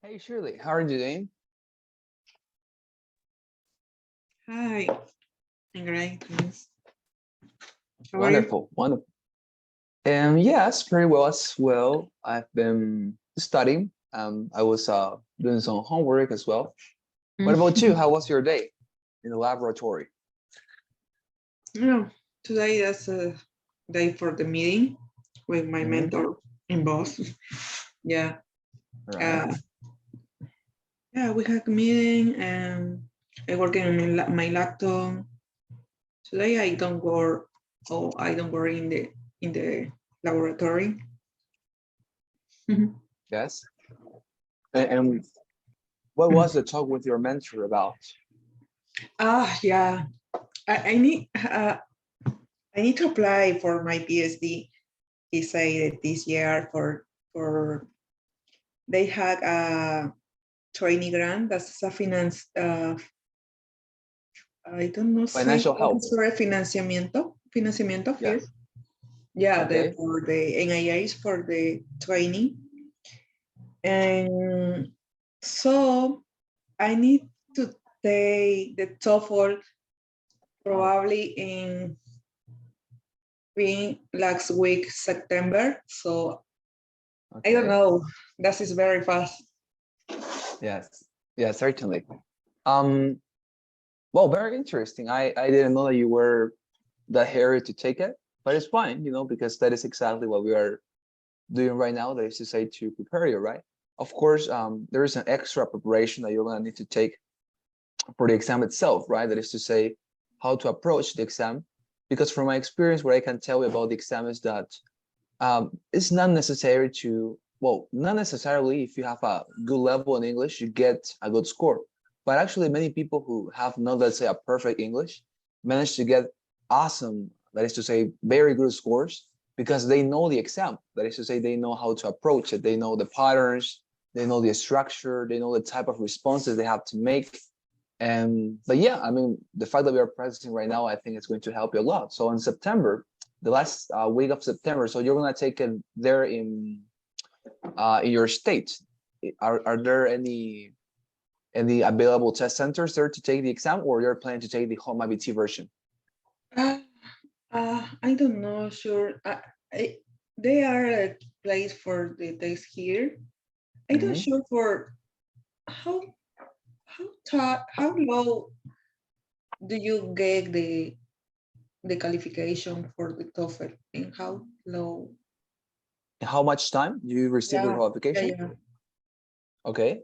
Hey Shirley, how are you doing? Hi, I'm great, thanks. How are you? Wonderful, wonderful. Yes, pretty well as well. I've been studying. I was doing some homework as well. What about you? How was your day in the laboratory? Yeah, today is a day for the meeting with my Hmm. mentor and boss. Yeah, All right. uh, yeah, we had a meeting and I working on my laptop. Today I don't work. Oh, I don't work in the laboratory. Yes. And what was the talk with your mentor about? Yeah, I need to apply for my PhD. He said this year for they had a training grant. That's a finance. I don't know. Say Financial help. sorry, financiamiento here. Yes. Yeah, Okay. for the NIH for the training, and so I need to take the TOEFL Oh, probably in being last week September. So I don't okay. know. That is very fast. Yes. Yeah, certainly. Um, well, very interesting. I didn't know that you were that hairy to take it, but it's fine, because that is exactly what we are doing right now. That is to say, to prepare you, right? Of course, there is an extra preparation that you're going to need to take for the exam itself, right? That is to say, how to approach the exam. Because from my experience, what I can tell you about the exam is that it's not necessary to, well, not necessarily if you have a good level in English, you get a good score. But actually, many people who have not, let's say, a perfect English manage to get awesome, that is to say, very good scores because they know the exam. That is to say, they know how to approach it. They know the patterns, they know the structure, they know the type of responses they have to make. And but yeah, I mean, the fact that we are practicing right now, I think it's going to help you a lot. So in September, the last week of September, so you're gonna take it there in your state. Are there any available test centers there to take the exam, or you're planning to take the home IBT version? Uh, I don't know. Sure. I, they are a place for the days here. I don't Hmm. sure for how how low do you get the qualification for the TOEFL and how low? How much time you receive your Yeah, yeah, qualification? yeah. Okay.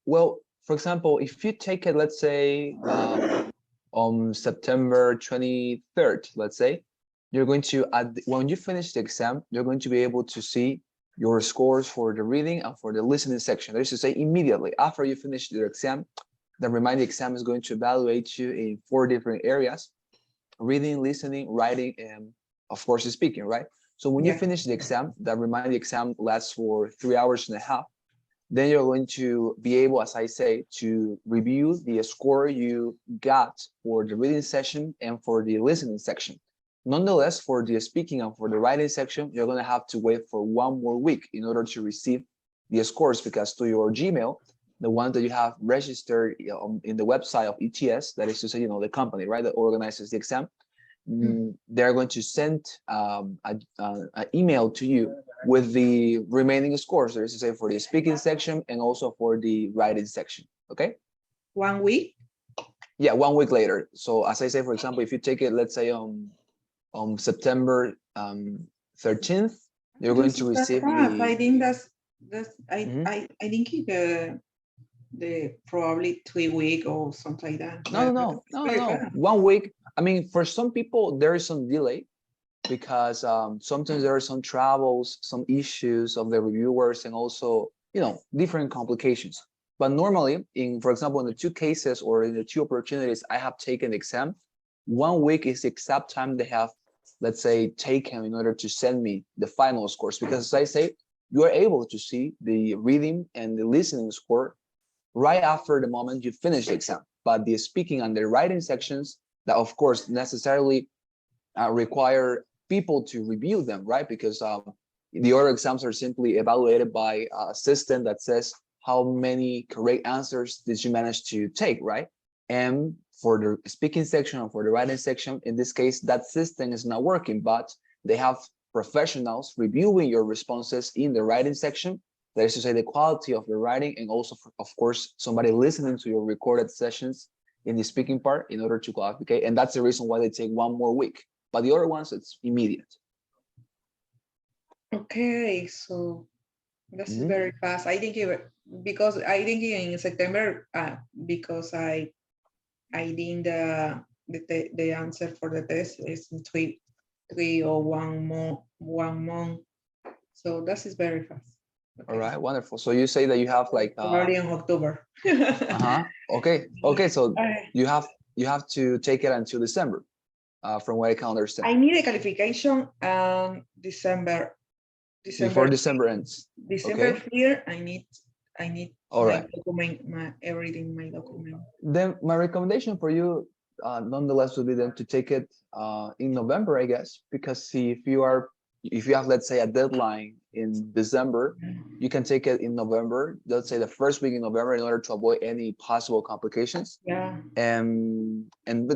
Well, for example, if you take it, let's say on September 23rd, let's say, you're going to, when you finish the exam, you're going to be able to see your scores for the reading and for the listening section. That is to say, immediately after you finish your exam, the remaining exam is going to evaluate you in 4 different areas: reading, listening, writing, and of course, speaking, right? So when you Yeah. finish the exam, that remaining exam lasts for 3 hours and a half. Then you're going to be able, as I say, to review the score you got for the reading session and for the listening section. Nonetheless, for the speaking and for the writing section, you're going to have to wait for 1 more week in order to receive the scores, because to your Gmail, the one that you have registered in the website of ETS, that is to say, the company, right, that organizes the exam, they're going to send an email to you with the remaining scores, there is to say, for the speaking section and also for the writing section. Okay. 1 week. Yeah, 1 week later. So as I say, for example, if you take it, let's say on September 13th, you're going This to is that receive fast. I the. think that's Mhm. I think the probably 3 week or something like that. No, no, But no, it's no, no, very no. fast. 1 week. I mean, for some people, there is some delay because sometimes there are some travels, some issues of the reviewers, and also different complications. But normally, for example, in the two cases or in the two opportunities I have taken the exam, 1 week is the exact time they have, let's say, taken in order to send me the final scores. Because as I say, you are able to see the reading and the listening score right after the moment you finish the exam. But the speaking and the writing sections, that of course necessarily require people to review them, right? Because the other exams are simply evaluated by a system that says how many correct answers did you manage to take, right? And for the speaking section and for the writing section, in this case, that system is not working, but they have professionals reviewing your responses in the writing section. That is to say, the quality of the writing, and also, of course, somebody listening to your recorded sessions in the speaking part in order to qualify. And that's the reason why they take 1 more week. But the other ones, it's immediate. Okay, so this is very fast. I think because I think in September, because I think the answer for the test is in three or 1 month. So this is very fast. Okay. All right, wonderful. So you say that you have like already in October. Okay. So you have to take it until December, from what I can understand. I need a qualification December. Before December ends. December here, I need all right document, everything, my document. Then my recommendation for you, nonetheless, would be then to take it in November, I guess, because see, if you have, let's say, a deadline in December, you can take it in November, let's say the first week in November, in order to avoid any possible complications. Yeah. And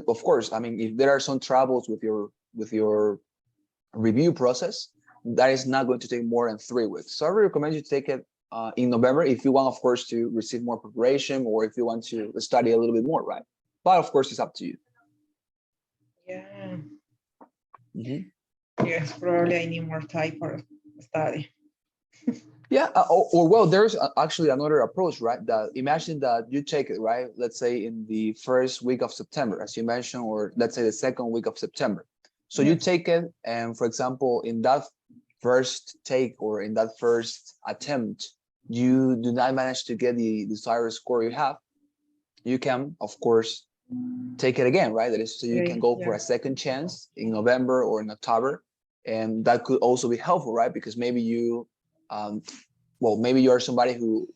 of course, I mean, if there are some troubles with your review process, that is not going to take more than 3 weeks. So I recommend you to take it in November if you want, of course, to receive more preparation, or if you want to study a little bit more, right? But of course, it's up to you. Yeah. Mm-hmm. Yes, probably I need more time for study. Yeah, or well, there's actually another approach, right? That imagine that you take it, right? Let's say in the first week of September, as you mentioned, or let's say the second week of September. So you take it, and for example, in that first take or in that first attempt, you do not manage to get the desired score you have, you can, of course, take it again, right? That is, so you can go for a second chance in November or in October, and that could also be helpful, right? Because maybe you, maybe you're somebody who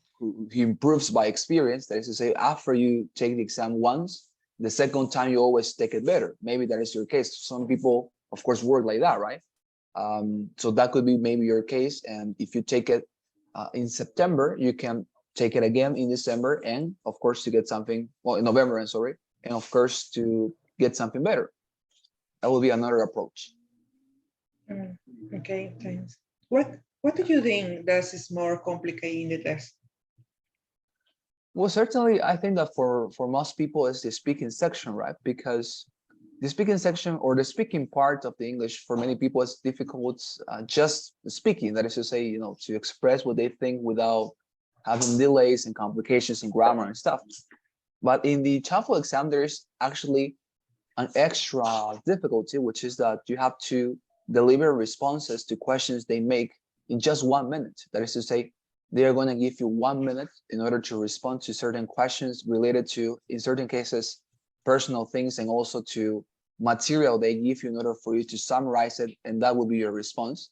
improves by experience. That is to say, after you take the exam once, the second time you always take it better. Maybe that is your case. Some people, of course, work like that, right? So that could be maybe your case. And if you take it in September, you can take it again in December, and of course to get something, well, in November, and sorry, and of course to get something better. That will be another approach. Okay, thanks. What do you think that is more complicated in the test? Well, certainly, I think that for most people, it's the speaking section, right? Because the speaking section, or the speaking part of the English, for many people, it's difficult just speaking. That is to say, to express what they think without having delays and complications in grammar and stuff. But in the TOEFL exam, there is actually an extra difficulty, which is that you have to deliver responses to questions they make in just 1 minute. That is to say, they are going to give you 1 minute in order to respond to certain questions related to, in certain cases, personal things, and also to material they give you in order for you to summarize it, and that will be your response.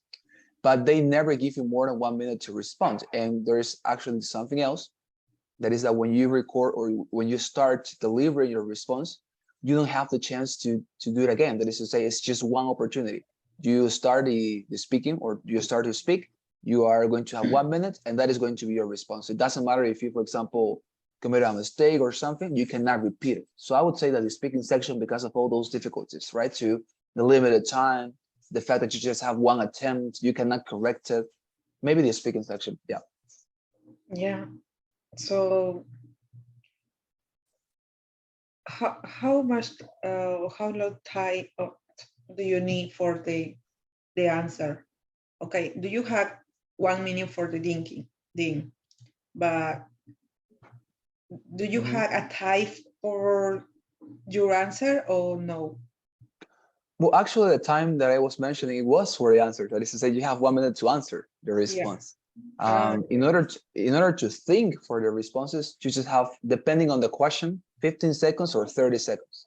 But they never give you more than 1 minute to respond. And there's actually something else, that is that when you record or when you start delivering your response, you don't have the chance to do it again. That is to say, it's just one opportunity. You start the speaking, or you start to speak, you are going to have 1 minute, and that is going to be your response. It doesn't matter if you, for example, commit a mistake or something, you cannot repeat it. So I would say that the speaking section, because of all those difficulties, right, to the limited time, the fact that you just have one attempt, you cannot correct it, maybe the speaking section. Yeah. So how much how long time do you need for the answer? Okay, do you have 1 minute for the thinking, but do you have a time for your answer or no? Well, actually, the time that I was mentioning, it was for the answer. That is to say, you have 1 minute to answer the response. In order to think for the responses, you just have, depending on the question, 15 seconds or 30 seconds.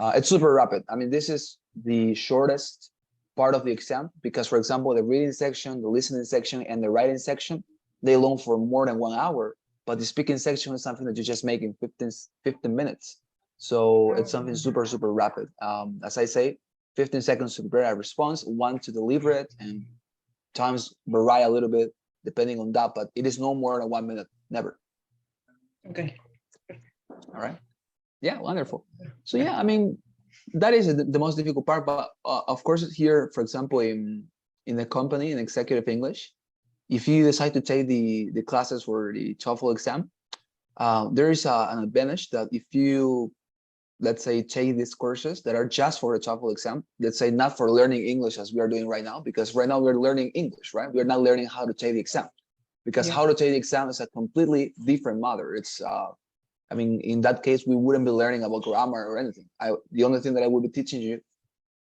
It's super rapid. I mean, this is the shortest part of the exam, because, for example, the reading section, the listening section, and the writing section, they long for more than 1 hour. But the speaking section is something that you just make in 15 minutes. So it's something super, super rapid. As I say, 15 seconds to prepare a response, 1 to deliver it, and times vary a little bit depending on that, but it is no more than 1 minute never. Okay. All right. Yeah, wonderful. So yeah, I mean, that is the most difficult part. But of course, here, for example, in the company in executive English, if you decide to take the classes for the TOEFL exam, there is an advantage that if you, let's say, take these courses that are just for the TOEFL exam, let's say not for learning English as we are doing right now, because right now we're learning English, right? We're not learning how to take the exam, because how to take the exam is a completely different matter. It's I mean, in that case, we wouldn't be learning about grammar or anything. The only thing that I would be teaching you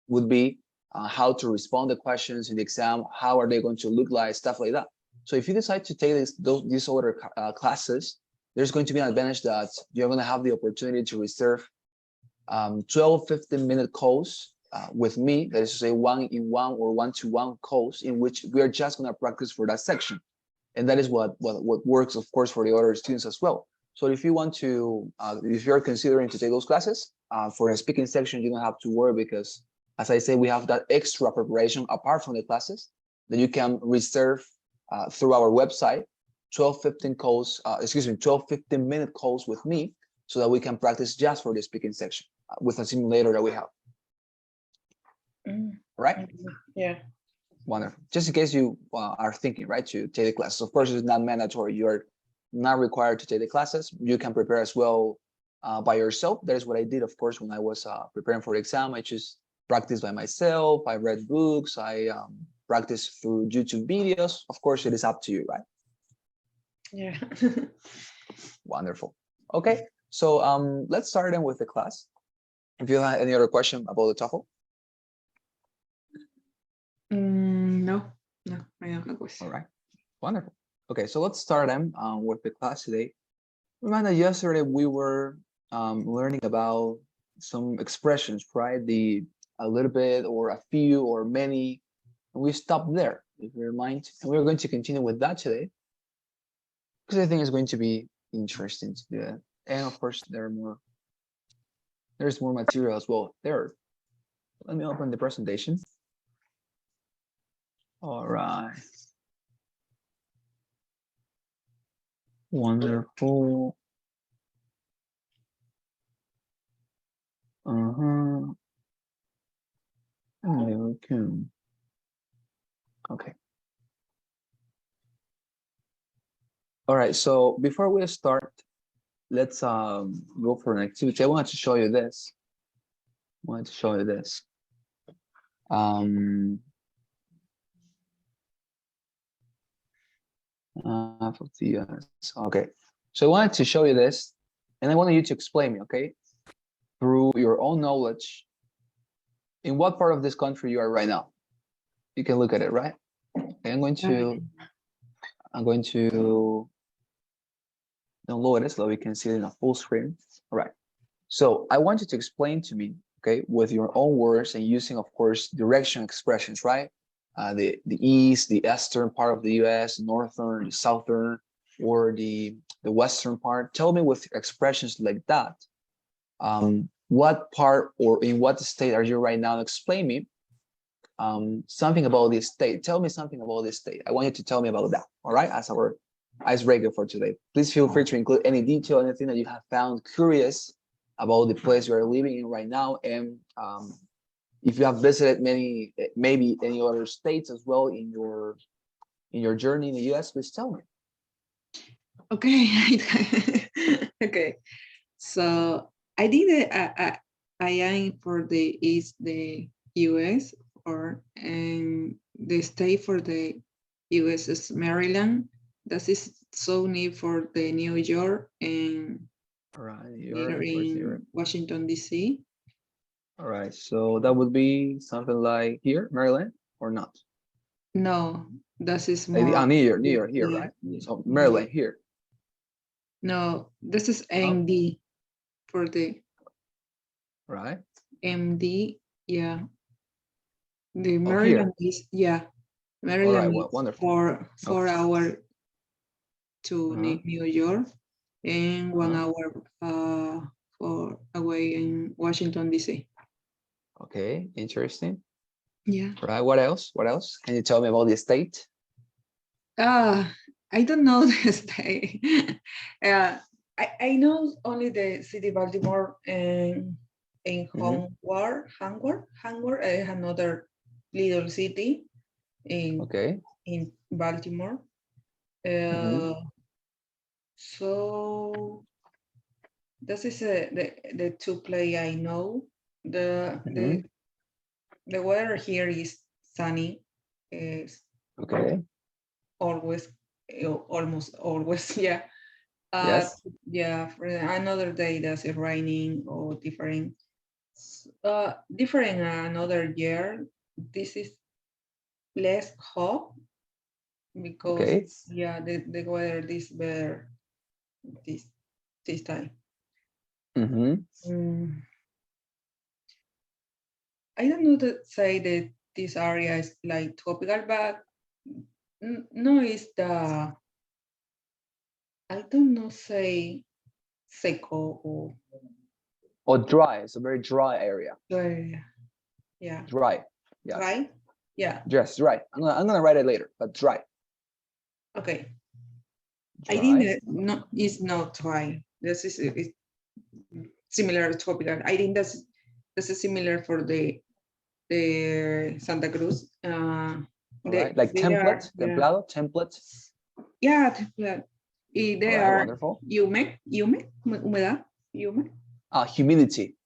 would be how to respond to questions in the exam, how are they going to look like, stuff like that. So if you decide to take these other classes, there's going to be an advantage that you're going to have the opportunity to reserve 12, 15-minute calls with me, that is to say one-on-one or one-to-one calls in which we are just going to practice for that section. And that is what works, of course, for the other students as well. So if you want to, if you're considering to take those classes, for a speaking section, you don't have to worry because, as I say, we have that extra preparation apart from the classes that you can reserve through our website, 12, 15-minute calls with me so that we can practice just for the speaking section with a simulator that we have. Right? Yeah. Wonderful. Just in case you are thinking, right, to take the classes. Of course, it's not mandatory. You're not required to take the classes. You can prepare as well by yourself. That is what I did, of course, when I was preparing for the exam. I just practiced by myself. I read books. I practiced through YouTube videos. Of course, it is up to you, right? Yeah. Wonderful. Okay, so let's start then with the class. If you have any other question about the TOEFL. No, I don't have question. All right, wonderful. Okay, so let's start then with the class today. Remember that yesterday we were learning about some expressions, right? A little bit or a few or many, and we stopped there, if you remind. And we're going to continue with that today because I think it's going to be interesting to do that. And of course, there's more material as well there. Let me open the presentation. All right. Wonderful. Okay. All right. So before we start, let's go for an activity. I wanted to show you this. Okay. So I wanted to show you this, and I wanted you to explain me, okay, through your own knowledge, in what part of this country you are right now. You can look at it, right? Okay, I'm going to download it so we can see it in a full screen. All right. So I want you to explain to me, okay, with your own words and using, of course, direction expressions, right? The east, the eastern part of the U.S., northern, the southern, or the western part. Tell me with expressions like that, what part or in what state are you right now? Explain me something about this state. Tell me something about this state. I want you to tell me about that, all right, as our icebreaker for today. Please feel free to include any detail, anything that you have found curious about the place you are living in right now, and if you have visited maybe any other states as well in your journey in the U.S., please tell me. Okay. Okay. So I think that I am for the U.S. and the state for the U.S. is Maryland. That is so near for the New York and All right, here in Washington, D.C. All right, so that would be something like here, Maryland, or not? No, that is more. Near here, right? So Maryland here. No, this is MD for the. Right. MD, yeah. The Maryland is, yeah. Maryland is wonderful. 4 hours to New York and 1 hour for away in Washington, D.C. Okay, interesting. Yeah. Right, what else? Can you tell me about the state? I I don't know the state. I know only the city Baltimore and in Hanward, another little city Okay. in Baltimore. Mhm. So this is the two play I know. The the Mhm. the weather here is sunny. Is Okay. always, almost always, yeah. Yes. Yeah, for another day that's it raining or different. Different another year. This is less hot because Okay. yeah, the weather is better this this time. Mhm. Mm, I don't know to say that this area is like tropical, but no, it's the I don't know say seco or Or dry. It's a very dry area. dry. Yeah, Dry. Yes. dry. Yeah. Yes. Dry. I'm gonna write it later. But dry. Okay. I think Dry. that no, it's not dry. This is similar to tropical. I think that's similar for the Santa Cruz. All right. Like They are template. yeah Templado. Template. yeah template. All They right. are Wonderful. humedad, humid. Humidity.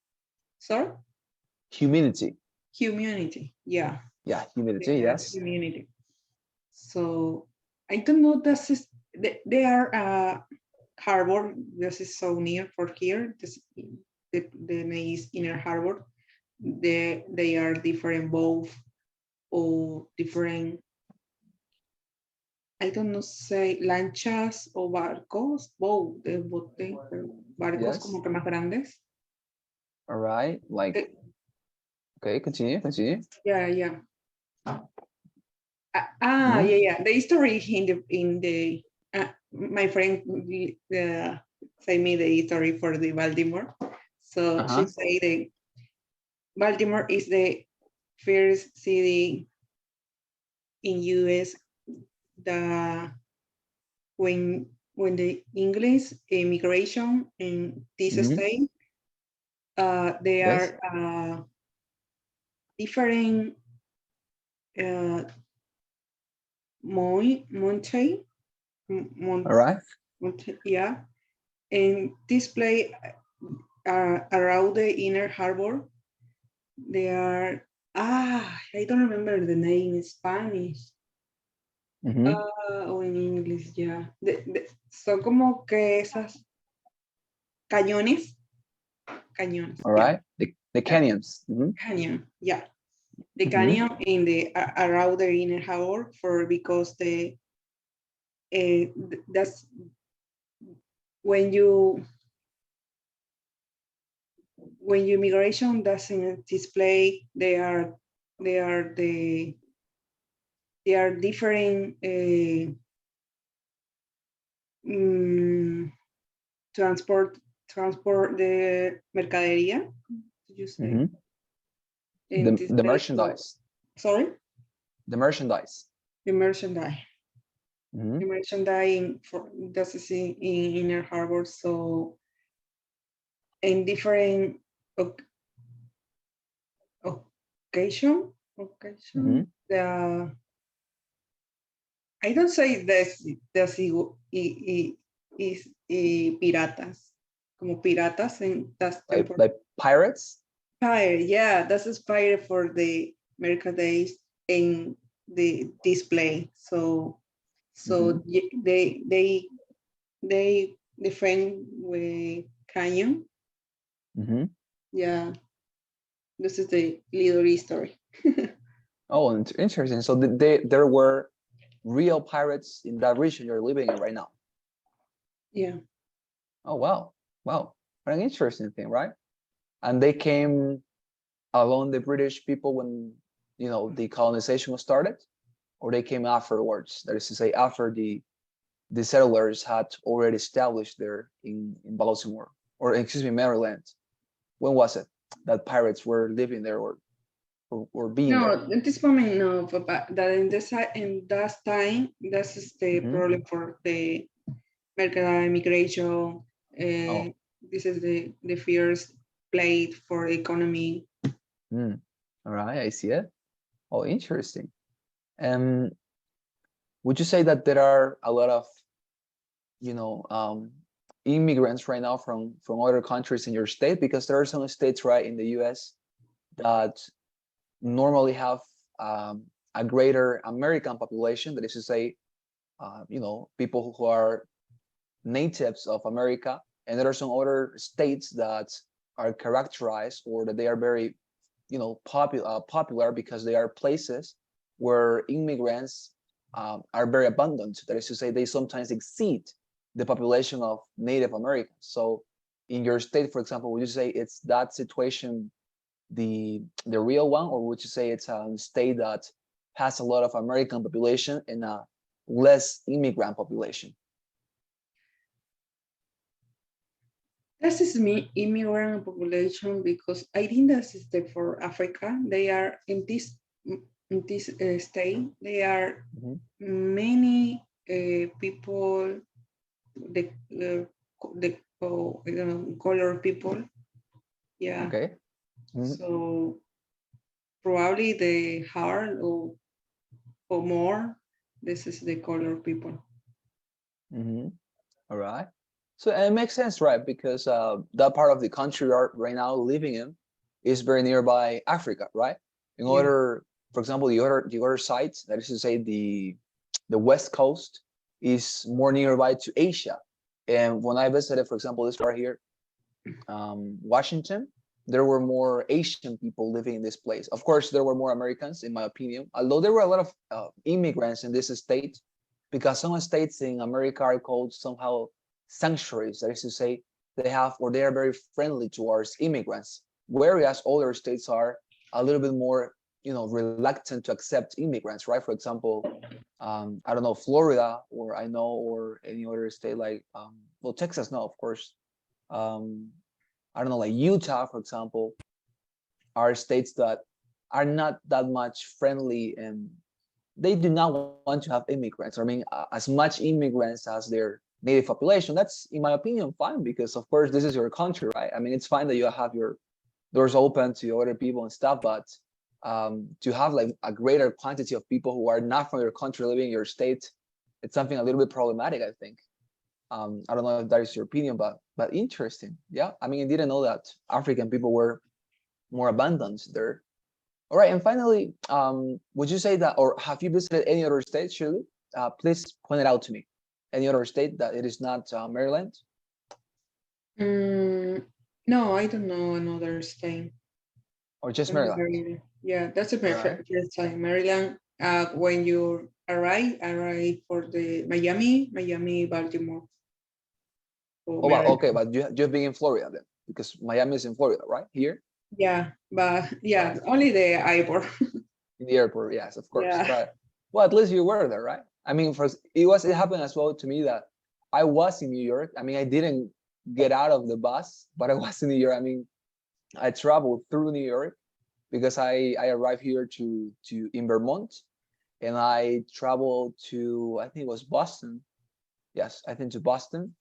Sorry, Humidity. community. Yeah, Yeah. they Humidity. are Yes. community. So I don't know. They are harbor. This is so near for here. The name is Inner Harbor. They are different both or different. I don't know say lanchas o barcos, both de bote, pero barcos Yes. como que más grandes. All right. Like. Eh, Okay. Continue. Continue. yeah, yeah. Mhm. Yeah. The history in the my friend say me the history for the Baltimore. So she Uh-huh. say the Baltimore is the first city in US that when the English immigration in this Mhm. state, they Yes. are different uh, mountain, All right. yeah, and display around the inner harbor. They are I don't remember the name in Spanish. Mhm. O en English, yeah. Son como que esas cañones, cañones, All yeah. right. The canyons. Mhm. Canyon, yeah. The Mhm. canyon in the around the inner harbor for because that's when you immigration doesn't display they are the they are different mm, transport the mercadería, did you say? Mhm. In this The place, merchandise. sorry, The merchandise. the merchandise. The Mhm. merchandise for this is in Inner Harbor, so in different occasion, Mhm. the I don't say this is piratas, como piratas en das temporada. Like pirates. Fire, yeah, that's inspired for the merchandise in the display. So Mhm. they defend with Canyon. Mhm. Yeah, this is the little history. Oh, interesting. So there were real pirates in that region you're living in right now. Yeah, Oh, wow. Wow. What an interesting thing, right? And they came along the British people when, the colonization was started, or they came afterwards. That is to say, after the settlers had already established there in Baltimore, or excuse me, Maryland. When was it that pirates were living there? Or or being No, there? at this moment, no, but that in this in that time, this is the Mhm. problem for the American immigration. Oh, This is the first plate for economy. mm. All right, I see it. Oh, interesting. Um, would you say that there are a lot of, you know, immigrants right now from other countries in your state? Because there are some states, right, in the U.S. that normally have a greater American population, that is to say, people who are natives of America, and there are some other states that are characterized or that they are very, popular because they are places where immigrants are very abundant. That is to say, they sometimes exceed the population of Native Americans. So, in your state, for example, would you say it's that situation the real one, or would you say it's a state that has a lot of American population and a less immigrant population? This is me immigrant population because I think that is the for Africa. They are in this state. They are Mhm. many people the I don't know, color people. Yeah. Okay. Mhm. So probably the hard or more. This is the color people. Mhm. All right. So it makes sense, right? Because that part of the country we are right now living in is very nearby Africa, right? In Yeah. order, for example, the other side, that is to say, the West Coast is more nearby to Asia. And when I visited, for example, this part here, Washington, there were more Asian people living in this place. Of course, there were more Americans, in my opinion, although there were a lot of immigrants in this state, because some states in America are called somehow sanctuaries. That is to say, they are very friendly towards immigrants, whereas other states are a little bit more, reluctant to accept immigrants, right? For example, I don't know, Florida, or any other state like, well, Texas, no, of course. Um, I don't know, like Utah, for example, are states that are not that much friendly, and they do not want to have immigrants. I mean, as much immigrants as their native population. That's, in my opinion, fine, because of course this is your country, right? I mean, it's fine that you have your doors open to other people and stuff, but to have like a greater quantity of people who are not from your country living in your state, it's something a little bit problematic, I think. I don't know if that is your opinion, but interesting. Yeah, I mean, I didn't know that African people were more abundant there. All right, and finally, would you say that, or have you visited any other state, Shirley? Please point it out to me. Any other state that it is not Maryland, Mm, no, I don't know another state. or just Only Maryland? Maryland. Yeah, that's a All right. perfect first time. Maryland. When you arrive for the Miami, Baltimore, or Oh, well, Maryland. okay, but you've been in Florida then, because Miami is in Florida, right? Here Yeah, but yeah, only the airport. in the airport, yes, of course. Yeah. But well, at least you were there, right? I mean, first it happened as well to me that I was in New York. I mean, I didn't get out of the bus, but I was in New York. I mean, I traveled through New York because I arrived here to in Vermont, and I traveled to, I think it was Boston. Yes, I think to Boston.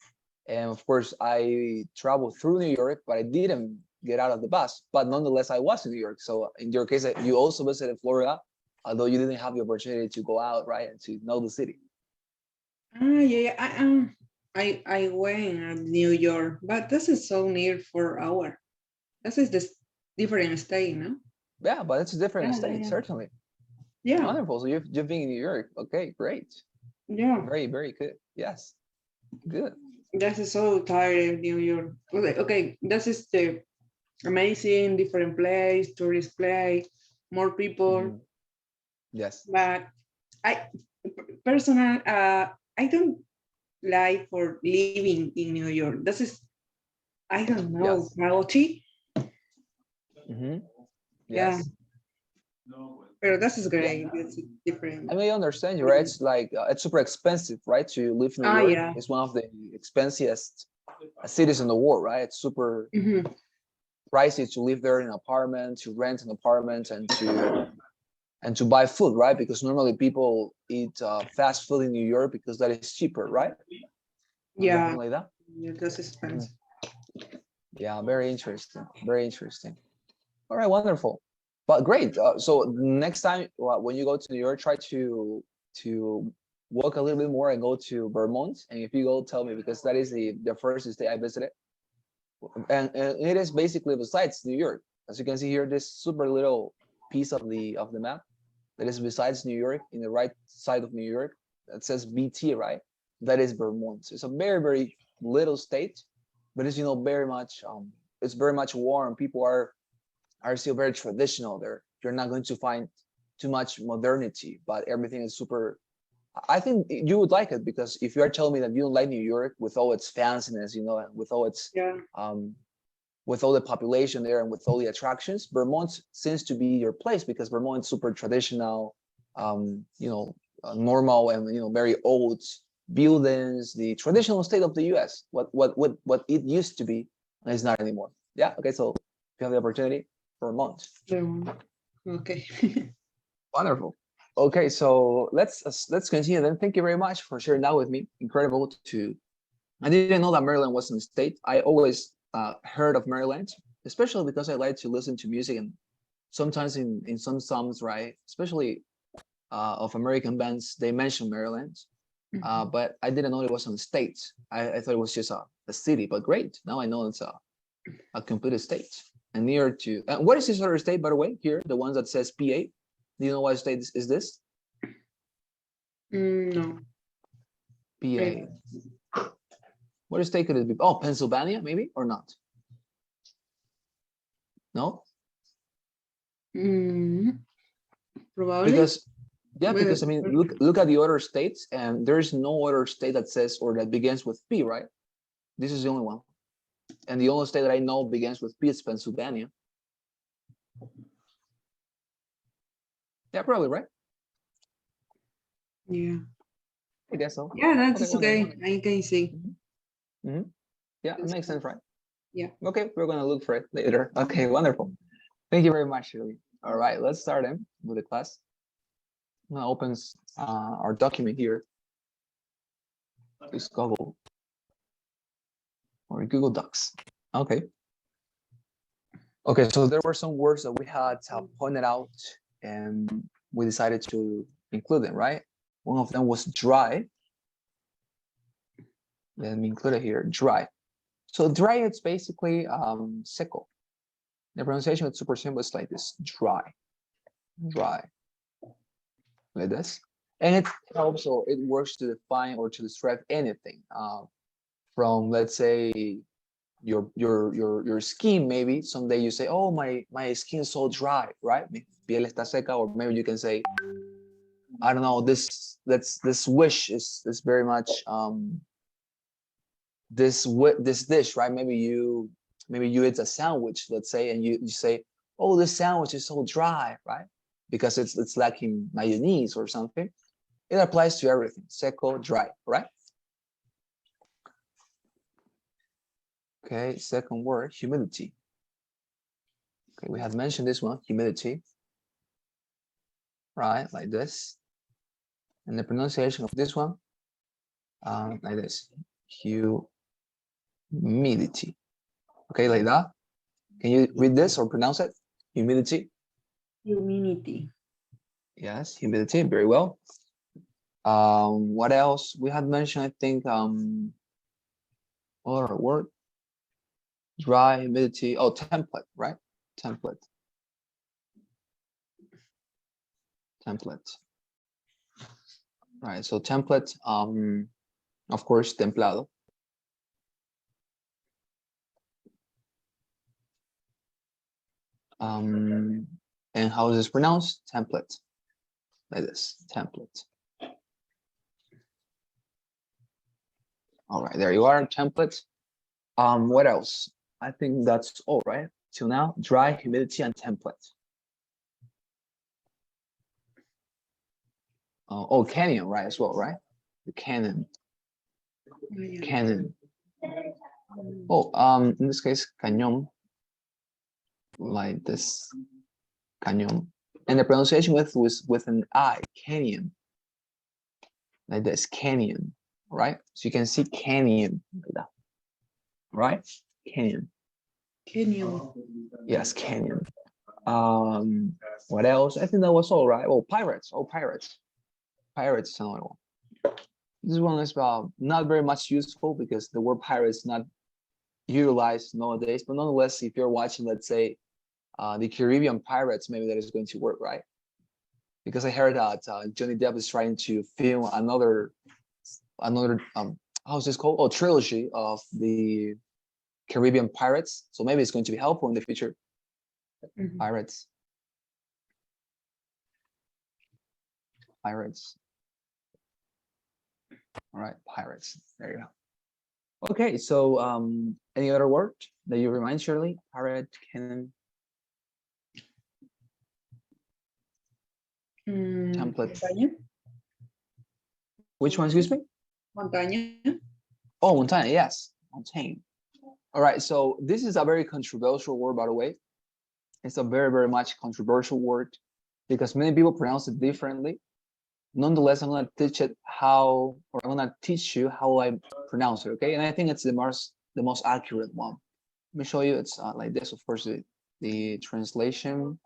And of course, I traveled through New York, but I didn't get out of the bus. But nonetheless, I was in New York. So in your case, you also visited Florida, although you didn't have the opportunity to go out, right, and to know the city. Yeah. I went at New York, but this is so near for our. This is this different state, no? Yeah, but it's a different Yeah, state, yeah, certainly. yeah, Wonderful. So you've been in New York. Okay, great. yeah. Very, very good. Yes, good. This is so tired of New York. Okay, this is the amazing, different place, tourist place, more people. Mhm. Yes. But I personal, I don't like for living in New York. This is I don't know, Yes. chaotic. Hmm. Yeah, Yes. but this is Yeah. great. It's different. I may understand you, right? It's like it's super expensive, right? To live in New Ah, York. yeah. It's one of the expensiest cities in the world, right? It's super Mhm. pricey to live there in an apartment, to rent an apartment, and to buy food, right? Because normally people eat fast food in New York because that is cheaper, right? Yeah, Something like that. yeah, that's expensive. Yeah, very interesting. Very interesting. All right, wonderful. But great. So next time when you go to New York, try to walk a little bit more and go to Vermont. And if you go, tell me, because that is the first state I visited. And it is basically besides New York. As you can see here, this super little piece of the map that is besides New York, in the right side of New York, that says BT, right? That is Vermont. So it's a very, very little state, but it's, you know, very much it's very much warm. People are still very traditional there. You're not going to find too much modernity, but everything is super. I think you would like it, because if you are telling me that you don't like New York with all its fanciness, you know, and with all its Yeah, with all the population there and with all the attractions, Vermont seems to be your place, because Vermont is super traditional, you know, normal and, you know, very old buildings, the traditional state of the U.S. What it used to be and it's not anymore. Yeah. Okay. So if you have the opportunity, Vermont. okay. Wonderful. Okay, so let's continue then. Thank you very much for sharing that with me. Incredible to. I didn't know that Maryland was in a state. I always heard of Maryland, especially because I like to listen to music, and sometimes in some songs, right, especially of American bands, they mention Maryland. But I didn't know it was in the state. I thought it was just a city. But great, now I know it's a complete state and near to. What is this other state, by the way? Here, the ones that says PA. Do you know what state is this? No. PA. What state could it be? Oh, Pennsylvania, maybe, or not? No? Probably. Because, yeah, because I mean, look at the other states, and there's no other state that says or that begins with P, right? This is the only one. And the only state that I know begins with P is Pennsylvania. Yeah, probably, right? Yeah. I guess so. Yeah, that's okay. I can see. Yeah, it makes sense, right? Yeah. Okay, we're gonna look for it later. Okay, wonderful. Thank you very much, Shirley. All right, let's start in with the class. I'm gonna open our document here. It's Google or Google Docs. Okay. Okay, so there were some words that we had pointed out, and we decided to include them, right? One of them was dry. Let me include it here, dry. So dry, it's basically seco. The pronunciation is super simple. It's like this, dry, like this. And it also, it works to define or to describe anything from, let's say, your skin. Maybe someday you say, oh, my skin is so dry, right? Mi piel está seca. Or maybe you can say, I don't know, this wish is very much this dish, right? Maybe you eat a sandwich, let's say, and you say, oh, this sandwich is so dry, right? Because it's lacking mayonnaise or something. It applies to everything, seco, dry, right? Okay, second word, humidity. Okay, we have mentioned this one, humidity, right? Like this. And the pronunciation of this one, like this, humidity. Okay, like that. Can you read this or pronounce it? Humidity. Humidity. Yes, humidity, very well. What else? We had mentioned, I think, what other word? Dry, humidity. Oh, template, right? Template. Right, so template, of course, templado. And how is this pronounced? Template. Like this, template. All right, there you are, template. What else? I think that's all right. Till now, dry, humidity, and template. Oh, canyon, right, as well, right? The cannon. Cannon. Oh, in this case, cañón. like this, cañón. And the pronunciation with an I, canyon, like this, canyon, right? So you can see canyon, like that, right? Canyon. Canyon. Yes, canyon. What else? I think that was all right. Oh, pirates. Oh, pirates. Pirates is another one. This one is not very much useful because the word pirate is not utilized nowadays. But nonetheless, if you're watching, let's say, the Caribbean pirates, maybe that is going to work, right? Because I heard that Johnny Depp is trying to film another how's this called? Oh, trilogy of the Caribbean pirates. So maybe it's going to be helpful in the future. Mhm. Pirates. Pirates. All right, pirates. There you go. Okay, so any other word that you remind, Shirley? Pirate, cannon, template. Montaña. Which one, excuse me? Montaña. Oh, montana, yes, mountain. All right, so this is a very controversial word, by the way. It's a very, very much controversial word because many people pronounce it differently. Nonetheless, I'm going to teach it how, or I'm going to teach you how I pronounce it, okay? And I think it's the most accurate one. Let me show you. It's like this, of course, the translation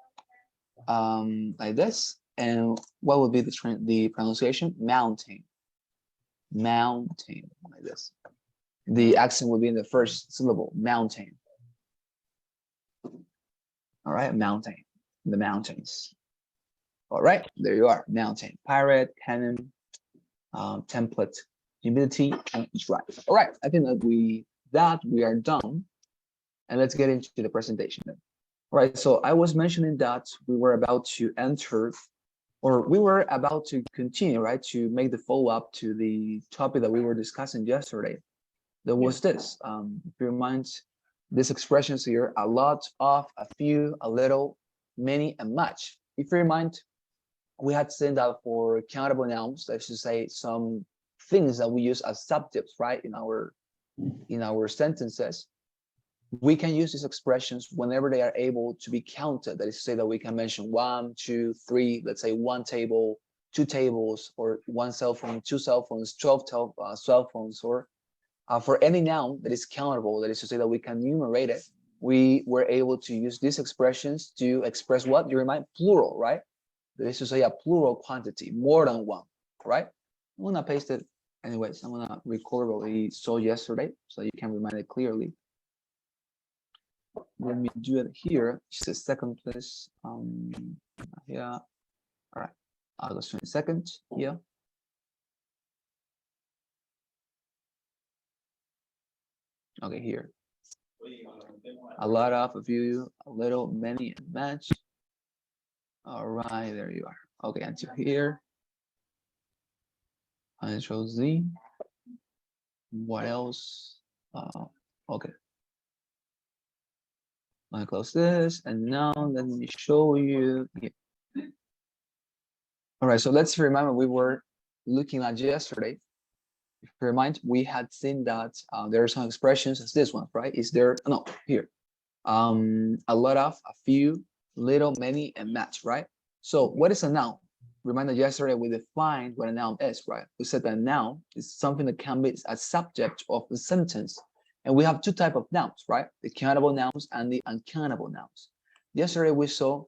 like this. And what would be the pronunciation? Mountain. Mountain, like this. The accent would be in the first syllable, mountain. All right, mountain, the mountains. All right, there you are, mountain, pirate, cannon, template, humidity, and drive. All right, I think that we are done. And let's get into the presentation then. All right, so I was mentioning that we were about to enter, or we were about to continue, right, to make the follow-up to the topic that we were discussing yesterday. There was this, if you remind, these expressions here, a lot of, a few, a little, many, and much. If you remind, we had seen that for countable nouns, that should say some things that we use as subjects, right, in our sentences. We can use these expressions whenever they are able to be counted. That is to say that we can mention 1, 2, 3, let's say 1 table, 2 tables, or 1 cell phone, 2 cell phones, 12 cell phones, or for any noun that is countable, that is to say that we can numerate it, we were able to use these expressions to express what? You remind, plural, right? That is to say a plural quantity, more than one, right? I'm gonna paste it anyways. I'm gonna record what we saw yesterday so you can remind it clearly. Let me do it here. Just a second, please. Yeah. All right. August 22nd. Yeah. Okay, here. A lot of, a few, a little, many, and much. All right, there you are. Okay, until here. Control Z. What else? Okay. I'm gonna close this, and now let me show you. Yeah. All right, so let's remember we were looking at yesterday. If you remind, we had seen that there are some expressions as this one, right? Is there, no, here. A lot of, a few, little, many, and much, right? So what is a noun? Remember yesterday we defined what a noun is, right? We said that a noun is something that can be a subject of a sentence. And we have two types of nouns, right? The countable nouns and the uncountable nouns. Yesterday we saw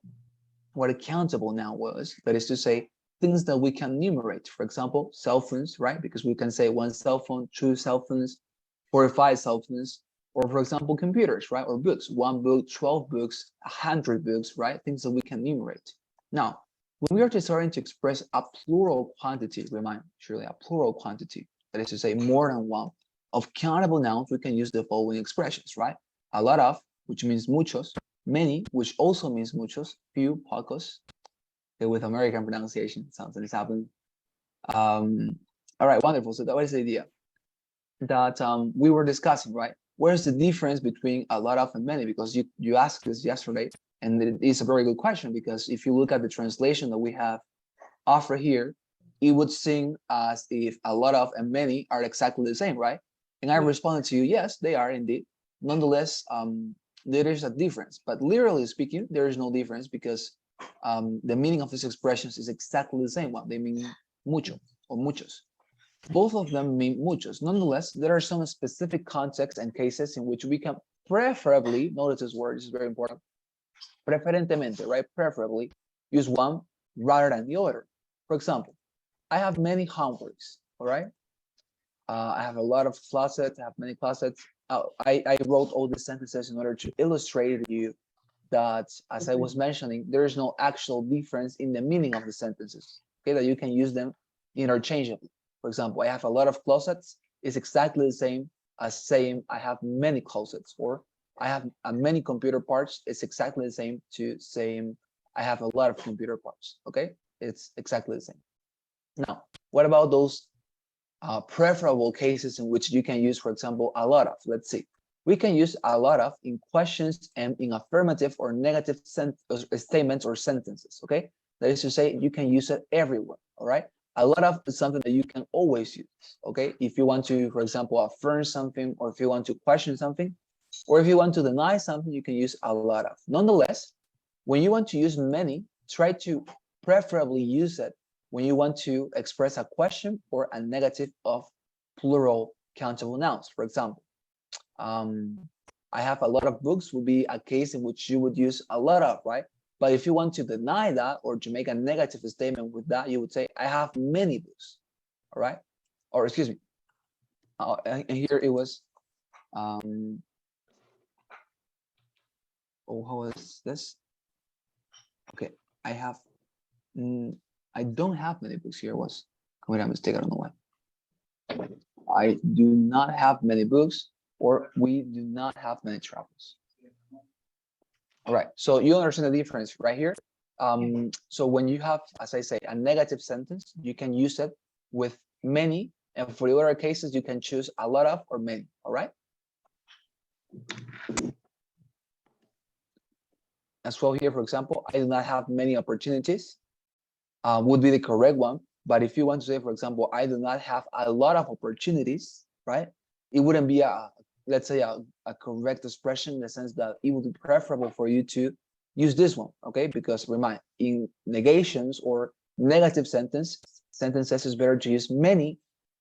what a countable noun was, that is to say, things that we can enumerate. For example, cell phones, right? Because we can say 1 cell phone, 2 cell phones, 4 or 5 cell phones, or for example, computers, right? Or books, 1 book, 12 books, 100 books, right? Things that we can enumerate. Now, when we are starting to express a plural quantity, remind, surely a plural quantity, that is to say more than one, of countable nouns, we can use the following expressions, right? A lot of, which means muchos, many, which also means muchos, few, pocos, with American pronunciation, sounds like it's happened. All right, wonderful. So that was the idea that we were discussing, right? Where's the difference between a lot of and many? Because you asked this yesterday, and it is a very good question, because if you look at the translation that we have offered here, it would seem as if a lot of and many are exactly the same, right? And I responded to you, yes, they are indeed. Nonetheless, there is a difference. But literally speaking, there is no difference because the meaning of these expressions is exactly the same one. They mean mucho or muchos. Both of them mean muchos. Nonetheless, there are some specific contexts and cases in which we can preferably, notice this word, this is very important, preferentemente, right? Preferably use one rather than the other. For example, I have many homeworks, all right? I have a lot of closets, I have many closets. I wrote all the sentences in order to illustrate to you that, as I was mentioning, there is no actual difference in the meaning of the sentences, okay? That you can use them interchangeably. For example, I have a lot of closets is exactly the same as saying I have many closets, or I have many computer parts. It's exactly the same to saying I have a lot of computer parts, okay? It's exactly the same. Now, what about those preferable cases in which you can use, for example, a lot of? Let's see. We can use a lot of in questions and in affirmative or negative statements or sentences, okay? That is to say, you can use it everywhere, all right? A lot of is something that you can always use, okay? If you want to, for example, affirm something, or if you want to question something, or if you want to deny something, you can use a lot of. Nonetheless, when you want to use many, try to preferably use it when you want to express a question or a negative of plural countable nouns. For example, I have a lot of books would be a case in which you would use a lot of, right? But if you want to deny that or to make a negative statement with that, you would say, I have many books, all right? Or excuse me, and here it was, oh, how is this? Okay, I don't have many books. Here was, I made a mistake, I don't know why. I do not have many books, or we do not have many travels. All right, so you understand the difference right here. So when you have, as I say, a negative sentence, you can use it with many, and for the other cases, you can choose a lot of or many, all right? As well here, for example, I do not have many opportunities, would be the correct one. But if you want to say, for example, I do not have a lot of opportunities, right? It wouldn't be let's say a correct expression in the sense that it would be preferable for you to use this one, okay? Because remind, in negations or negative sentences is better to use many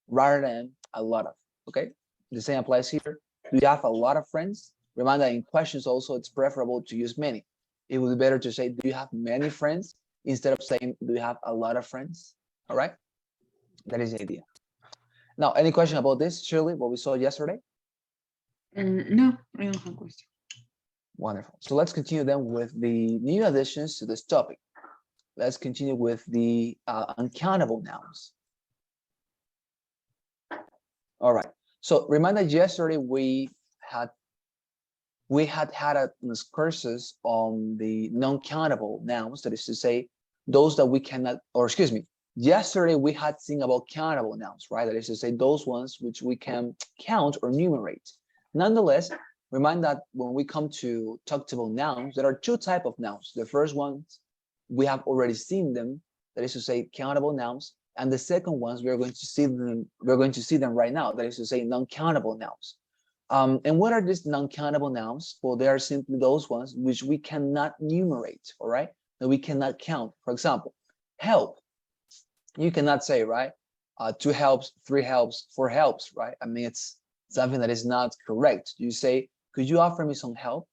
rather than a lot of, okay? The same applies here. Do you have a lot of friends? Remind that in questions also, it's preferable to use many. It would be better to say, do you have many friends? Instead of saying, do you have a lot of friends? All right, that is the idea. Now, any question about this, Shirley, what we saw yesterday? No, I don't have a question. Wonderful. So let's continue then with the new additions to this topic. Let's continue with the uncountable nouns. All right. So remind that yesterday we had courses on the non-countable nouns. That is to say, those that we cannot, or excuse me, yesterday we had seen about countable nouns, right? That is to say, those ones which we can count or numerate. Nonetheless, remind that when we come to talkable nouns, there are two types of nouns. The first ones, we have already seen them, that is to say, countable nouns. And the second ones, we're going to see them right now, that is to say, non-countable nouns. And what are these non-countable nouns? Well, they are simply those ones which we cannot numerate, all right? That we cannot count. For example, help. You cannot say, right? 2 helps, 3 helps, 4 helps, right? I mean, it's something that is not correct. You say, could you offer me some help?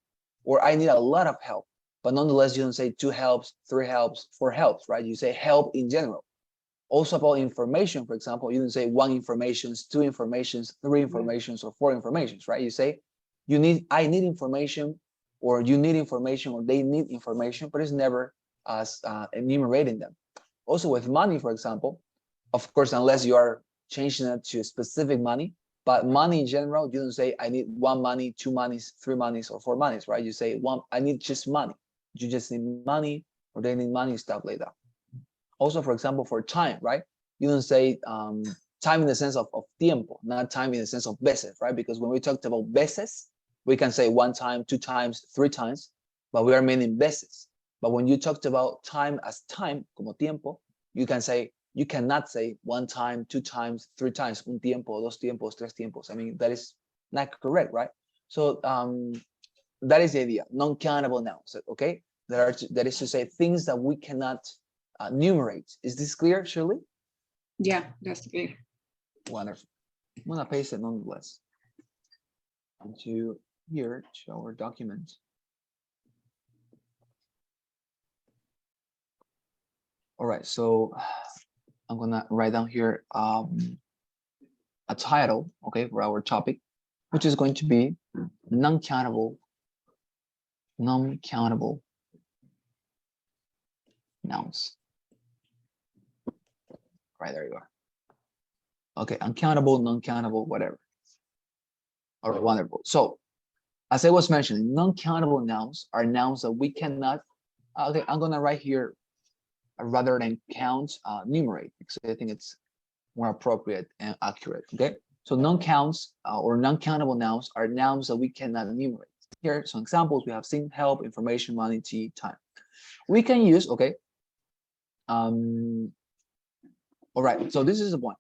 Or I need a lot of help. But nonetheless, you don't say 2 helps, 3 helps, 4 helps, right? You say help in general. Also about information, for example, you don't say 1 informations, 2 informations, 3 informations, or 4 informations, right? You say I need information, or you need information, or they need information, but it's never as enumerating them. Also with money, for example, of course, unless you are changing it to specific money, but money in general, you don't say I need 1 money, 2 monies, 3 monies, or 4 monies, right? You say I need just money. You just need money, or they need money, stuff like that. Also, for example, for time, right? You don't say time in the sense of tiempo, not time in the sense of veces, right? Because when we talked about veces, we can say 1 time, 2 times, 3 times, but we are meaning veces. But when you talked about time as time, como tiempo, you cannot say 1 time, 2 times, 3 times, un tiempo, 2 tiempos, 3 tiempos. I mean, that is not correct, right? So that is the idea, non-countable nouns, okay? That is to say things that we cannot enumerate. Is this clear, Shirley? Yeah, that's clear. Wonderful. I'm gonna paste it nonetheless into here to our document. All right, so I'm gonna write down here a title, okay, for our topic, which is going to be non-countable nouns. Right, there you are. Okay, uncountable, non-countable, whatever. All right, wonderful. So, as I was mentioning, non-countable nouns are nouns that we cannot, okay, I'm gonna write here rather than count, numerate, because I think it's more appropriate and accurate, okay? So non-counts or non-countable nouns are nouns that we cannot enumerate. Here are some examples. We have seen, help, information, money, tea, time. We can use, okay. All right, so this is the point.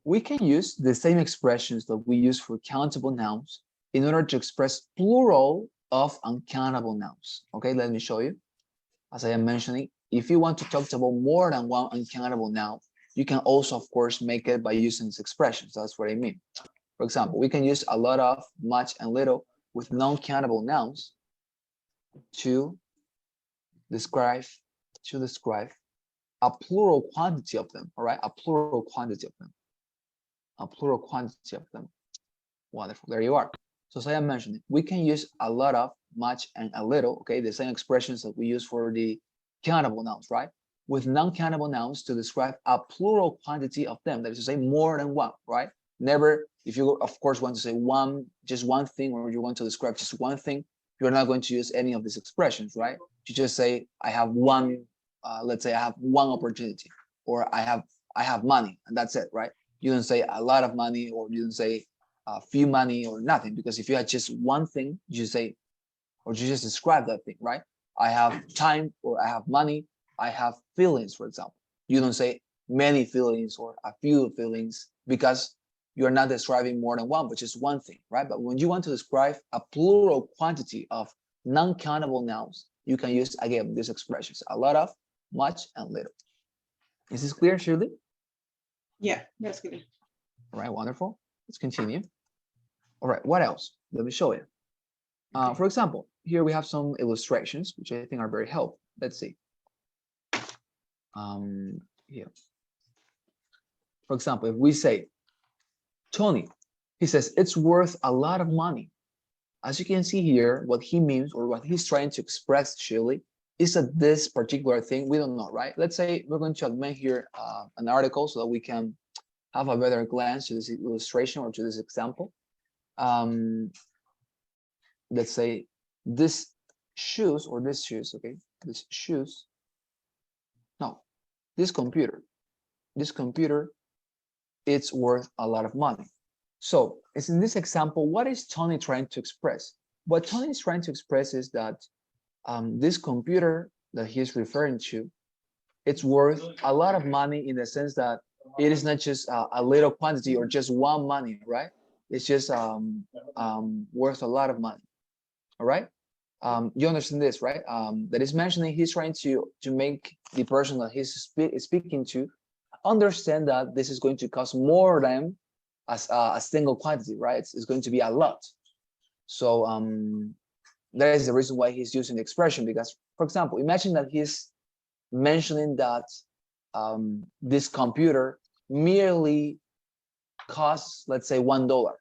We can use the same expressions that we use for countable nouns in order to express plural of uncountable nouns. Okay, let me show you. As I am mentioning, if you want to talk about more than one uncountable noun, you can also, of course, make it by using these expressions. That's what I mean. For example, we can use a lot of, much, and little with non-countable nouns to describe a plural quantity of them. All right, a plural quantity of them. A plural quantity of them. Wonderful. There you are. So as I am mentioning, we can use a lot of, much, and a little. Okay, the same expressions that we use for the countable nouns, right? With non-countable nouns to describe a plural quantity of them. That is to say, more than one, right? Never, if you of course want to say one, just one thing, or you want to describe just one thing, you're not going to use any of these expressions, right? You just say, I have one, let's say I have one opportunity, or I have money, and that's it, right? You don't say a lot of money, or you don't say a few money, or nothing, because if you had just one thing, you say, or you just describe that thing, right? I have time, or I have money, I have feelings, for example. You don't say many feelings or a few feelings, because you're not describing more than one, but just one thing, right? But when you want to describe a plural quantity of non-countable nouns, you can use, again, these expressions, a lot of, much, and little. Is this clear, Shirley? Yeah, that's clear. All right, wonderful. Let's continue. All right, what else? Let me show you. For example, here we have some illustrations, which I think are very helpful. Let's see. Here. For example, if we say, Tony, he says, it's worth a lot of money. As you can see here, what he means, or what he's trying to express, Shirley, is that this particular thing, we don't know, right? Let's say we're going to augment here an article so that we can have a better glance to this illustration or to this example. Let's say this shoes, or this shoes, okay? This shoes, no, this computer, it's worth a lot of money. So it's in this example, what is Tony trying to express? What Tony is trying to express is that this computer that he's referring to, it's worth a lot of money in the sense that it is not just a little quantity or just one money, right? It's just worth a lot of money. All right. You understand this, right? That is mentioning he's trying to make the person that he's speaking to understand that this is going to cost more than a single quantity, right? It's going to be a lot. So that is the reason why he's using the expression, because, for example, imagine that he's mentioning that this computer merely costs, let's say, $1.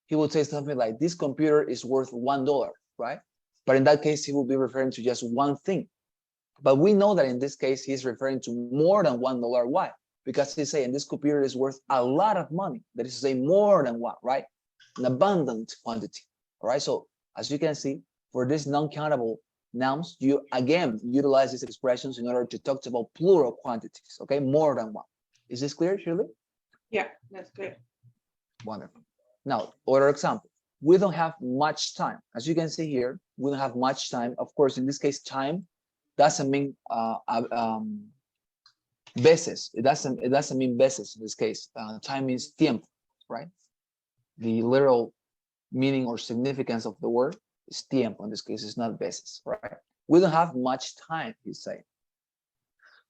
He would say something like, this computer is worth $1, right? But in that case, he will be referring to just one thing. But we know that in this case, he's referring to more than $1. Why? Because he's saying this computer is worth a lot of money. That is to say, more than one, right? An abundant quantity. All right. So as you can see, for these non-countable nouns, you again utilize these expressions in order to talk about plural quantities. Okay, more than one. Is this clear, Shirley? Yeah, that's clear. Wonderful. Now, other example. We don't have much time. As you can see here, we don't have much time. Of course, in this case, time doesn't mean veces. It doesn't mean veces in this case. Time means tiempo, right? The literal meaning or significance of the word It's tiempo in this case, it's not veces, right? We don't have much time, he's saying.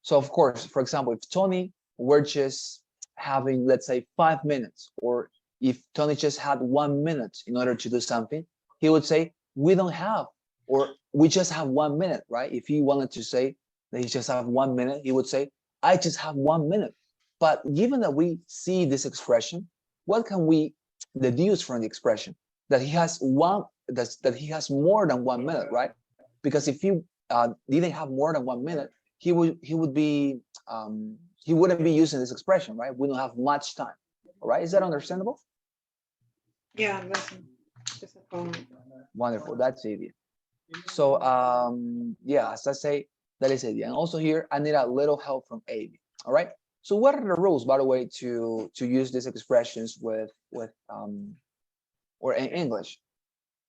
So of course, for example, if Tony were just having, let's say, 5 minutes, or if Tony just had 1 minute in order to do something, he would say, we don't have, or we just have 1 minute, right? If he wanted to say that he just have 1 minute, he would say, I just have 1 minute. But given that we see this expression, what can we deduce from the expression? That he has that he has more than 1 minute, right? Because if he didn't have more than 1 minute, he wouldn't be using this expression, right? We don't have much time. All right, is that understandable? Yeah, that's a comment. Wonderful, that's the idea. So yeah, as I say, that is the idea. And also here, I need a little help from AB. All right. So what are the rules, by the way, to use these expressions with or in English?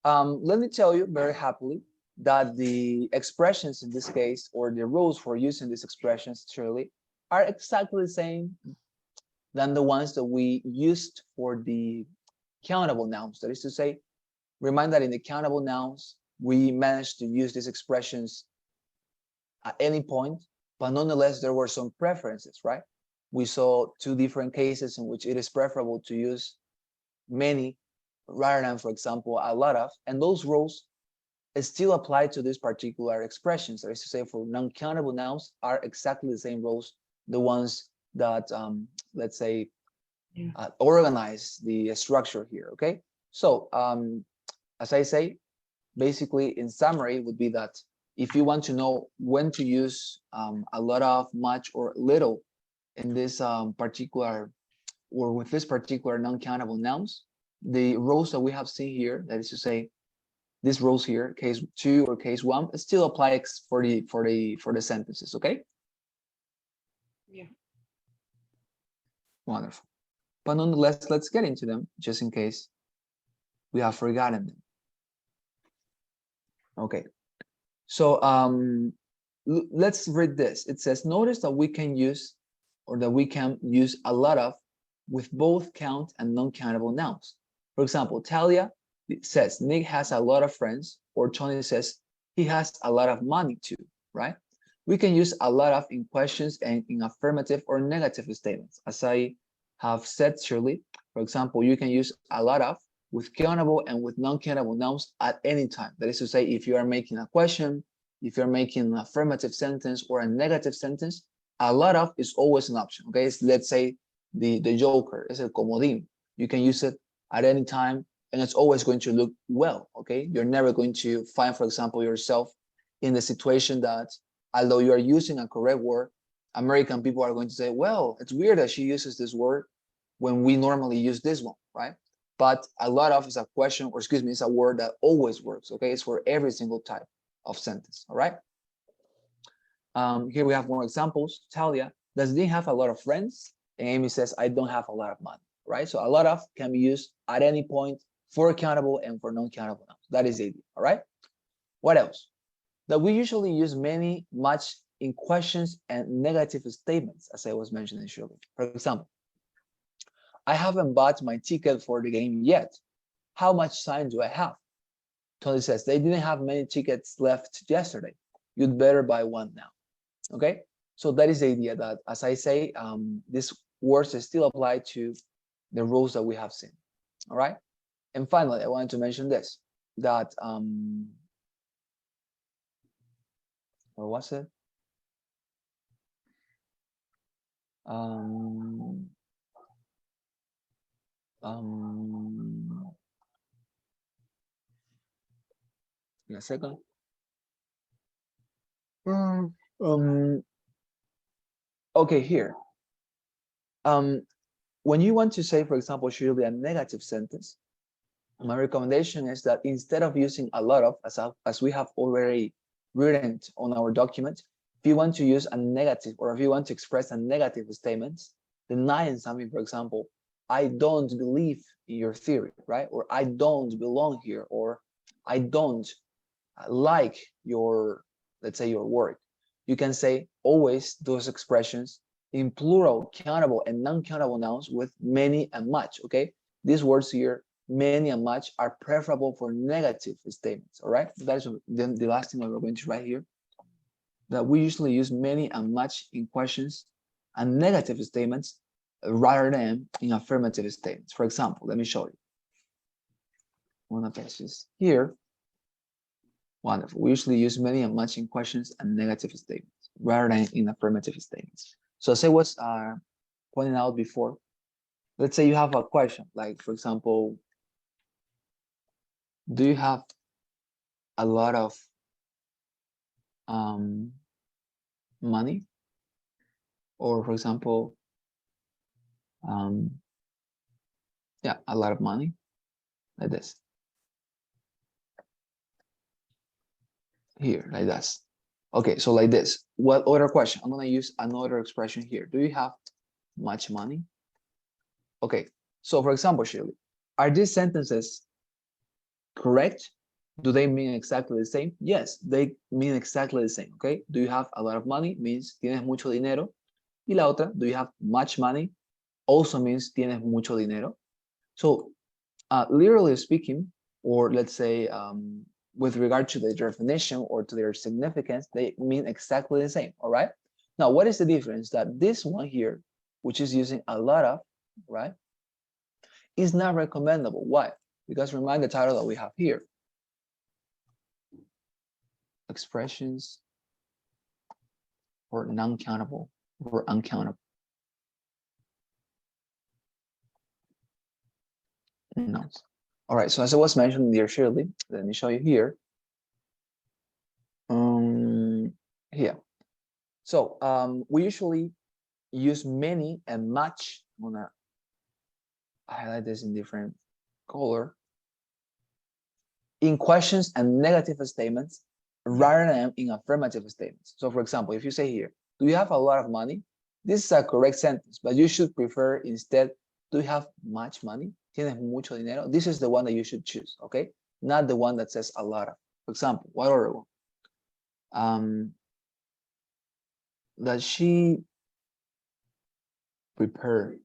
Let me tell you very happily that the expressions in this case, or the rules for using these expressions, surely, are exactly the same than the ones that we used for the countable nouns. That is to say, remind that in the countable nouns, we managed to use these expressions at any point, but nonetheless, there were some preferences, right? We saw two different cases in which it is preferable to use many rather than, for example, a lot of, and those rules still apply to these particular expressions. That is to say, for non-countable nouns are exactly the same rules, the ones that, let's say, organize the structure here, okay? So, as I say, basically, in summary, would be that if you want to know when to use a lot of, much, or little in this particular, or with this particular non-countable nouns, the rules that we have seen here, that is to say, these rules here, case 2 or case 1, still applies for the sentences, okay? Yeah. Wonderful. But nonetheless, let's get into them just in case we have forgotten them. Okay. So let's read this. It says, notice that we can use, or that we can use a lot of with both count and non-countable nouns. For example, Talia says Nick has a lot of friends, or Tony says he has a lot of money too, right? We can use a lot of in questions and in affirmative or negative statements. As I have said, Shirley, for example, you can use a lot of with countable and with non-countable nouns at any time. That is to say, if you are making a question, if you're making an affirmative sentence or a negative sentence, a lot of is always an option, okay? So let's say the joker is a comodín. You can use it at any time, and it's always going to look well, okay? You're never going to find, for example, yourself in the situation that, although you are using a correct word, American people are going to say, well, it's weird that she uses this word when we normally use this one, right? But a lot of is a question, or excuse me, it's a word that always works, okay? It's for every single type of sentence, all right? Here we have more examples. Talia, does Dean have a lot of friends? And Amy says, I don't have a lot of money, right? So a lot of can be used at any point for countable and for non-countable nouns. That is the idea, all right? What else? That we usually use many, much in questions and negative statements, as I was mentioning earlier. For example, I haven't bought my ticket for the game yet. How much time do I have? Tony says, they didn't have many tickets left yesterday. You'd better buy one now. Okay, so that is the idea that, as I say, these words still apply to the rules that we have seen. All right, and finally, I wanted to mention this, that where was it? In a second. Okay, here. When you want to say, for example, should be a negative sentence, my recommendation is that instead of using a lot of, as we have already written on our document, if you want to use a negative, or if you want to express a negative statement, denying something, for example, I don't believe in your theory, right? Or I don't belong here, or I don't like your, let's say, your work. You can say always those expressions in plural, countable and non-countable nouns with many and much, okay? These words here many and much are preferable for negative statements. All right, that's the last thing that we're going to write here. That we usually use many and much in questions and negative statements rather than in affirmative statements. For example, let me show you. One of these here. Wonderful. We usually use many and much in questions and negative statements rather than in affirmative statements. So as I was pointing out before, let's say you have a question, like for example, do you have a lot of money? Or for example, yeah, a lot of money, like this. Here, like this. Okay, so like this. What other question? I'm gonna use another expression here. Do you have much money? Okay, so for example, Shirley, are these sentences correct? Do they mean exactly the same? Yes, they mean exactly the same, okay? Do you have a lot of money? Means tienes mucho dinero. Y la otra, do you have much money? Also means tienes mucho dinero. So, literally speaking, or let's say with regard to the definition or to their significance, they mean exactly the same, all right? Now, what is the difference? That this one here, which is using a lot of, right, is not recommendable. Why? Because remind the title that we have here. Expressions or non-countable or uncountable. No. All right, so as I was mentioning, dear Shirley, let me show you here. Here. So we usually use many and much. I'm gonna highlight this in different color. In questions and negative statements rather than in affirmative statements. So for example, if you say here, do you have a lot of money? This is a correct sentence, but you should prefer instead, do you have much money? ¿Tienes mucho dinero? This is the one that you should choose, okay? Not the one that says a lot of. For example, what other one? Does she prepare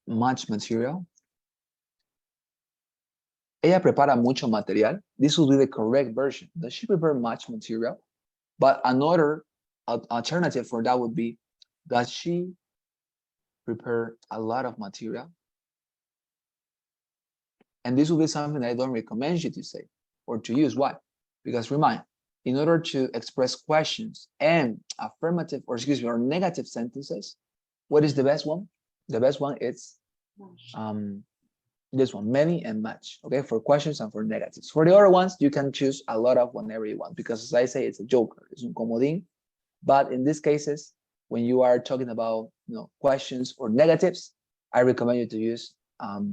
much material? Ella prepara mucho material. This will be the correct version. Does she prepare much material? But another alternative for that would be, does she prepare a lot of material? And this will be something that I don't recommend you to say or to use. Why? Because remind, in order to express questions and affirmative or excuse me, or negative sentences, what is the best one? The best one is this one, many and much, okay, for questions and for negatives. For the other ones, you can choose a lot of whenever you want, because as I say, it's a joker, it's un comodín. But in these cases, when you are talking about questions or negatives, I recommend you to use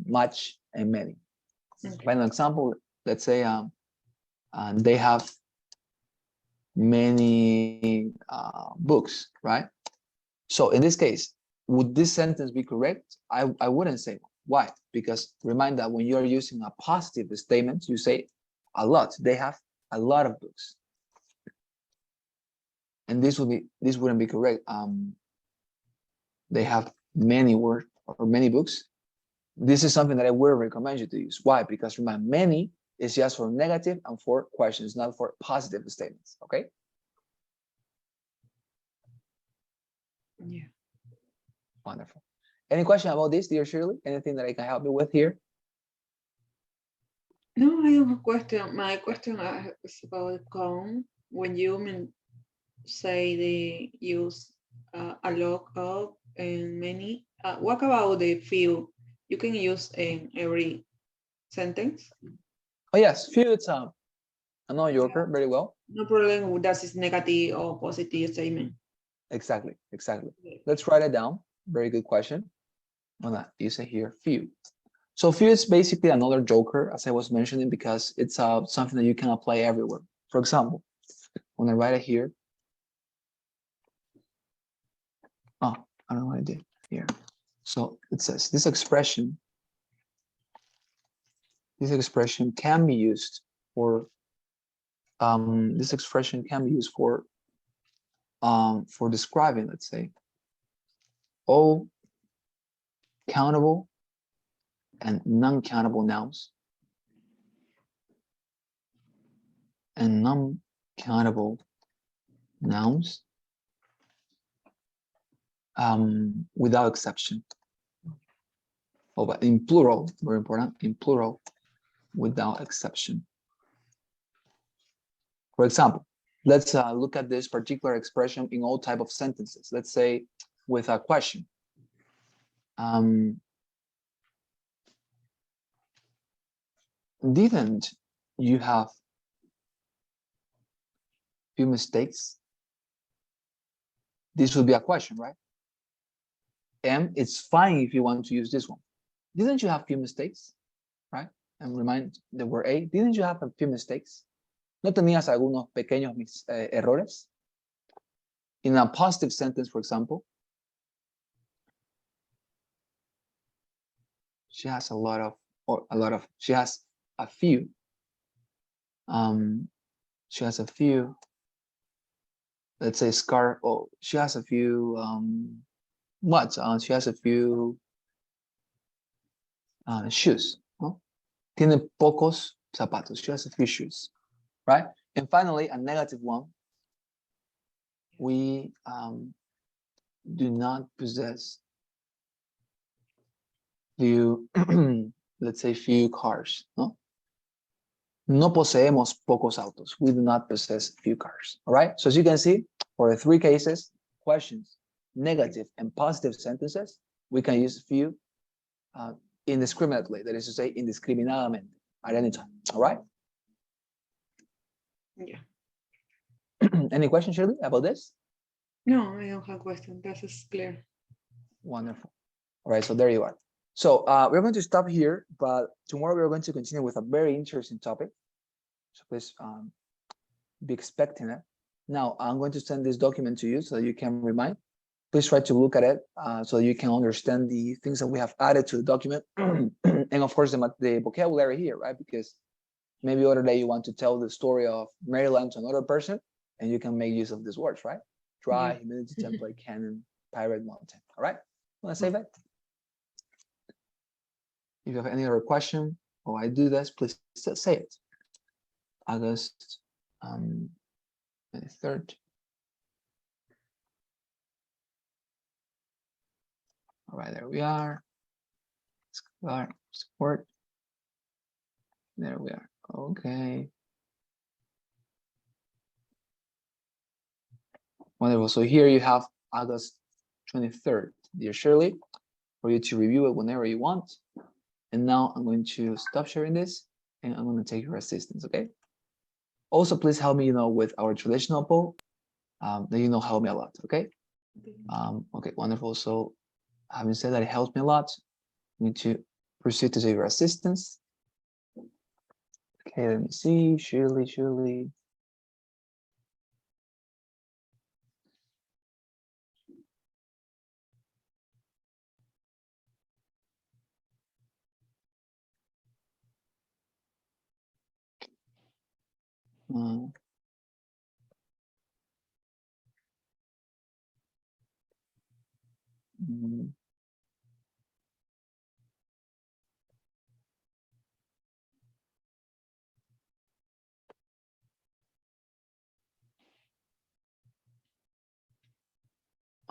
much and many. Okay. Final example, let's say they have many books, right? So in this case, would this sentence be correct? I wouldn't say. Why? Because remind that when you're using a positive statement, you say a lot. They have a lot of books. And this wouldn't be correct. They have many words or many books. This is something that I would recommend you to use. Why? Because remember, many is just for negative and for questions, not for positive statements. Okay? Yeah. Wonderful. Any question about this, dear Shirley? Anything that I can help you with here? No, I have a question. My question is about count. When you say they use a lot of and many, what about the few? You can use in every sentence. Oh yes, few. It's another joker. Very well. No problem. That is negative or positive statement. Exactly. Okay. Let's write it down. Very good question. You say here few. So few is basically another joker, as I was mentioning, because it's something that you can apply everywhere. For example, when I write it here, I don't know what I did here. So it says this expression can be used for describing, let's say, all countable and non-countable nouns and non-countable nouns without exception. Oh, but in plural, very important, in plural, without exception. For example, let's look at this particular expression in all type of sentences. Let's say with a question. Didn't you have few mistakes? This would be a question, right? And it's fine if you want to use this one. Didn't you have few mistakes? Right? And remind the word A. Didn't you have a few mistakes? ¿No tenías algunos pequeños errores? In a positive sentence, for example, she has she has a few. She has a few, let's say scar, oh, she has a few, she has a few shoes, ¿no? Tiene pocos zapatos, she has a few shoes, right? And finally, a negative one, we do not possess few, let's say few cars, ¿no? No poseemos pocos autos. We do not possess few cars. All right. So as you can see, for the three cases, questions, negative and positive sentences, we can use few indiscriminately. That is to say, indiscriminadamente at any time. All right. Yeah. Any questions, Shirley, about this? No, I don't have questions. That is clear. Wonderful. All right. So there you are. So we're going to stop here, but tomorrow we're going to continue with a very interesting topic. So please be expecting it. Now, I'm going to send this document to you so that you can remind. Please try to look at it so that you can understand the things that we have added to the document. And of course, the vocabulary here, right? Because maybe other day you want to tell the story of Maryland to another person, and you can make use of these words, right? Dry, humidity, template, cannon, pirate, mountain. All right? Want to save it? If you have any other question, or I do this, please say it. August 23rd. All right, there we are. Support. There we are. Okay. Wonderful. So here you have August 23rd, dear Shirley, for you to review it whenever you want. And now I'm going to stop sharing this and I'm going to take your assistance, okay? Also, please help me, with our traditional poll. That help me a lot, okay? Okay, wonderful. So having said that, it helps me a lot. I need to proceed to take your assistance. Okay, let me see, Shirley.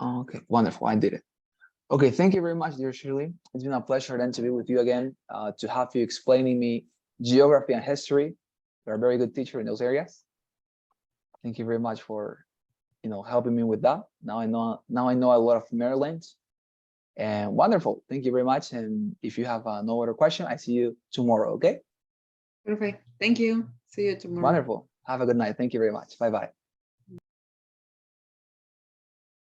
Okay, wonderful. I did it. Okay, thank you very much, dear Shirley. It's been a pleasure then to be with you again, to have you explaining me geography and history. You're a very good teacher in those areas. Thank you very much for, helping me with that. Now I know a lot of Maryland. And wonderful. Thank you very much. And if you have no other question, I see you tomorrow. Okay. Perfect. Thank you. See you tomorrow. Wonderful. Have a good night. Thank you very much. Bye-bye.